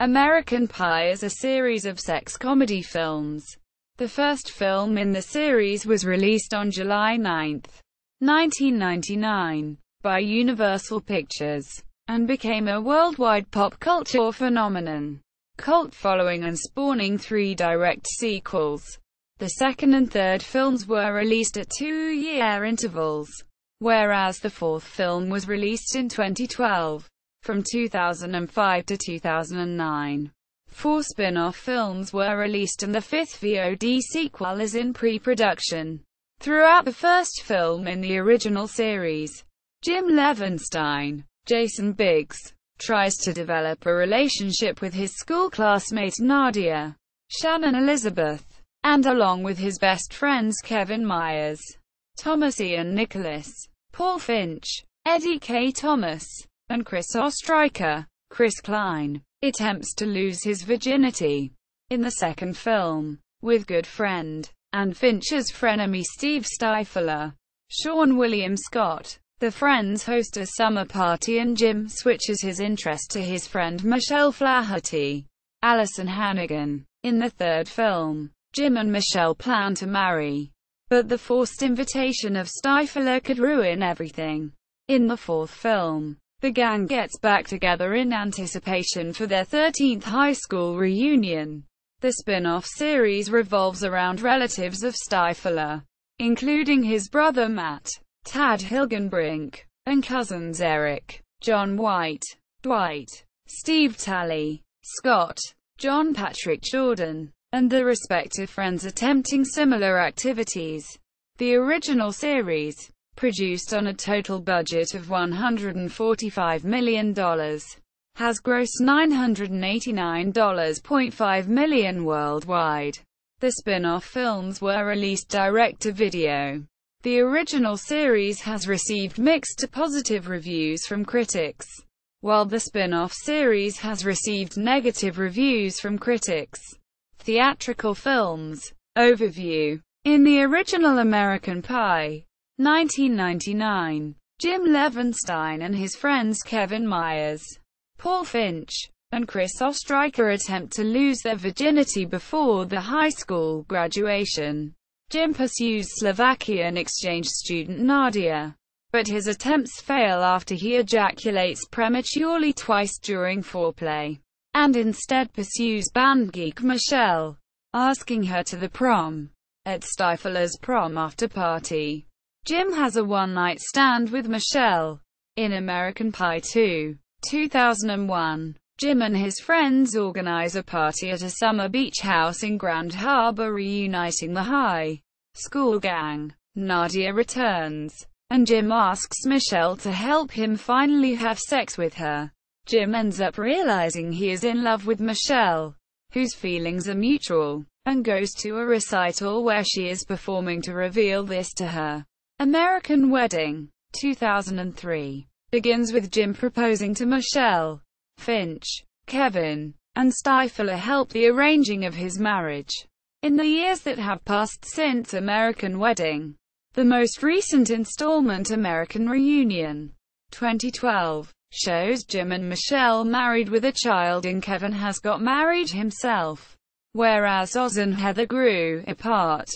American Pie is a series of sex comedy films. The first film in the series was released on July 9, 1999, by Universal Pictures, and became a worldwide pop culture phenomenon, cult following and spawning 3 direct sequels. The second and third films were released at 2-year intervals, whereas the fourth film was released in 2012. From 2005 to 2009, 4 spin-off films were released and the 5th VOD sequel is in pre-production. Throughout the first film in the original series, Jim Levenstein, Jason Biggs, tries to develop a relationship with his school classmate Nadia, Shannon Elizabeth, and along with his best friends Kevin Myers, Thomas Ian Nicholas, Paul Finch, Kaye Thomas, and Chris Ostreicher, Chris Klein, attempts to lose his virginity. In the second film, with good friend and Finch's frenemy Steve Stifler, Seann William Scott, the friends host a summer party and Jim switches his interest to his friend Michelle Flaherty, Alyson Hannigan. In the third film, Jim and Michelle plan to marry, but the forced invitation of Stifler could ruin everything. In the fourth film, the gang gets back together in anticipation for their 13th high school reunion. The spin-off series revolves around relatives of Stifler, including his brother Matt, Tad Hilgenbrink, and cousins Erik, John White, Dwight, Steve Talley, Scott, John Patrick Jordan, and their respective friends attempting similar activities. The original series, produced on a total budget of $145 million, has grossed $989.5 million worldwide. The spin-off films were released direct-to-video. The original series has received mixed to positive reviews from critics, while the spin-off series has received negative reviews from critics. Theatrical films. Overview. In the original American Pie, 1999, Jim Levenstein and his friends Kevin Myers, Paul Finch, and Chris Ostreicher attempt to lose their virginity before the high school graduation. Jim pursues Slovakian exchange student Nadia, but his attempts fail after he ejaculates prematurely twice during foreplay, and instead pursues band geek Michelle, asking her to the prom. At Stifler's prom after party, Jim has a one-night stand with Michelle. In American Pie 2, 2001, Jim and his friends organize a party at a summer beach house in Grand Harbor reuniting the high school gang. Nadia returns, and Jim asks Michelle to help him finally have sex with her. Jim ends up realizing he is in love with Michelle, whose feelings are mutual, and goes to a recital where she is performing to reveal this to her. American Wedding, 2003, begins with Jim proposing to Michelle. Finch, Kevin, and Stifler help the arranging of his marriage. In the years that have passed since American Wedding, the most recent installment, American Reunion, 2012, shows Jim and Michelle married with a child and Kevin has got married himself. Whereas Oz and Heather grew apart,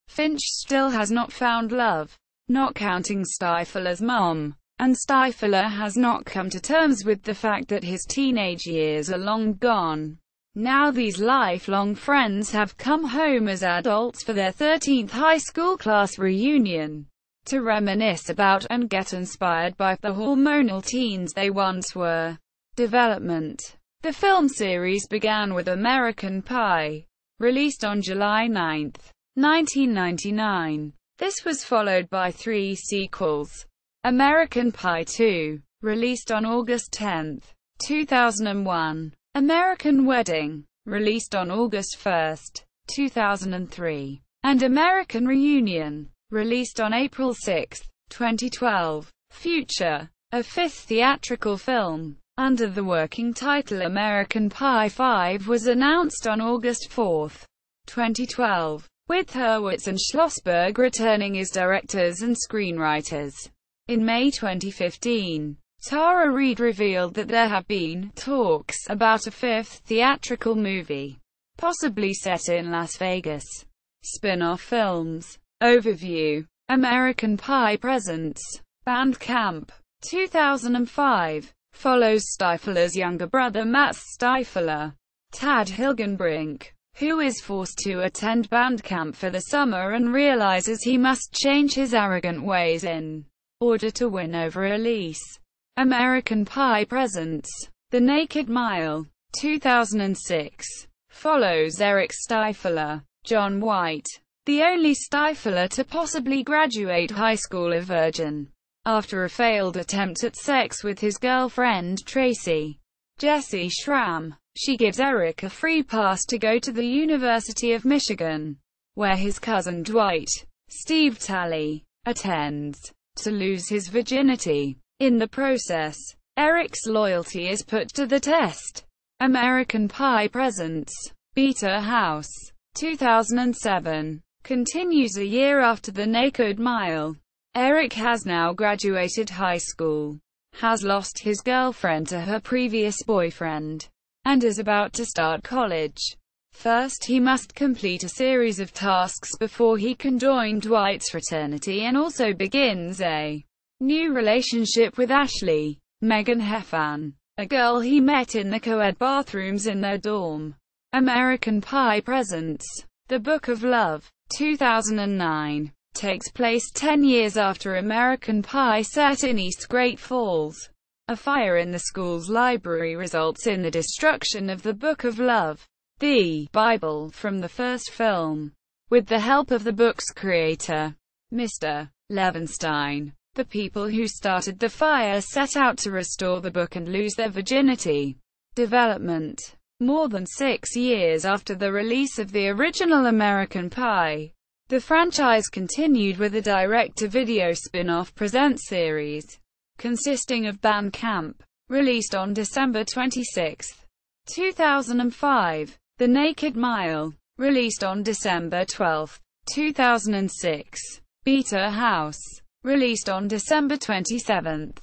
Finch still has not found love, not counting Stifler's mom, and Stifler has not come to terms with the fact that his teenage years are long gone. Now these lifelong friends have come home as adults for their 13th high school class reunion, to reminisce about and get inspired by the hormonal teens they once were. Development. The film series began with American Pie, released on July 9, 1999. This was followed by 3 sequels. American Pie 2, released on August 10, 2001. American Wedding, released on August 1, 2003. And American Reunion, released on April 6, 2012. Future. A 5th theatrical film, under the working title American Pie 5, was announced on August 4, 2012, with Hurwitz and Schlossberg returning as directors and screenwriters. In May 2015, Tara Reid revealed that there have been talks about a fifth theatrical movie, possibly set in Las Vegas. Spin-off films. Overview. American Pie presents Bandcamp. 2005. Follows Stifler's younger brother Matt Stifler, Tad Hilgenbrink, who is forced to attend Bandcamp for the summer and realizes he must change his arrogant ways in order to win over Elise. American Pie presents The Naked Mile. 2006. Follows Erik Stifler, John White, the only Stifler to possibly graduate high school a virgin. After a failed attempt at sex with his girlfriend Tracy Jessie Schramm, she gives Erik a free pass to go to the University of Michigan, where his cousin Dwight, Steve Talley, attends, to lose his virginity. In the process, Erik's loyalty is put to the test. American Pie presents Beater House. 2007. Continues a year after The Naked Mile. Erik has now graduated high school, has lost his girlfriend to her previous boyfriend, and is about to start college. First, he must complete a series of tasks before he can join Dwight's fraternity, and also begins a new relationship with Ashley, Megan Heffan, a girl he met in the co-ed bathrooms in their dorm. American Pie presents The Book of Love. 2009. Takes place 10 years after American Pie, set in East Great Falls. A fire in the school's library results in the destruction of the Book of Love, the Bible from the first film. With the help of the book's creator, Mr. Levenstein, the people who started the fire set out to restore the book and lose their virginity. Development. More than 6 years after the release of the original American Pie, the franchise continued with a direct-to-video spin-off present series, consisting of Bandcamp, released on December 26, 2005, The Naked Mile, released on December 12, 2006, Beater House, released on December 27,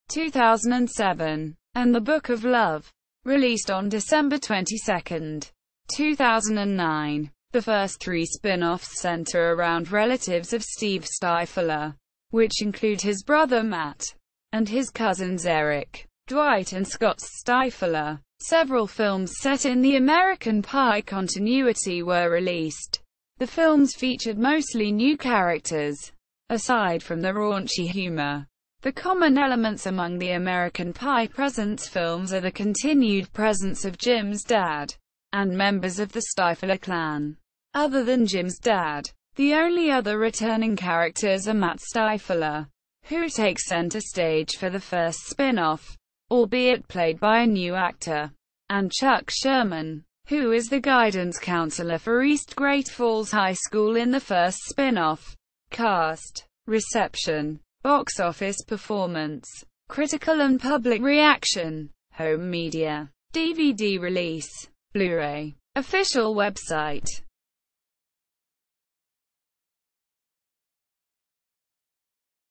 2007, and The Book of Love, released on December 22, 2009. The first 3 spin-offs center around relatives of Steve Stifler, which include his brother Matt, and his cousins Erik, Dwight and Scott Stifler. Several films set in the American Pie continuity were released. The films featured mostly new characters. Aside from the raunchy humor, the common elements among the American Pie Presents films are the continued presence of Jim's dad, and members of the Stifler clan. Other than Jim's dad, the only other returning characters are Matt Stifler, who takes center stage for the first spin-off, albeit played by a new actor, and Chuck Sherman, who is the guidance counselor for East Great Falls High School in the first spin-off. Cast, reception, box office performance, critical and public reaction, home media, DVD release, Blu-ray, official website.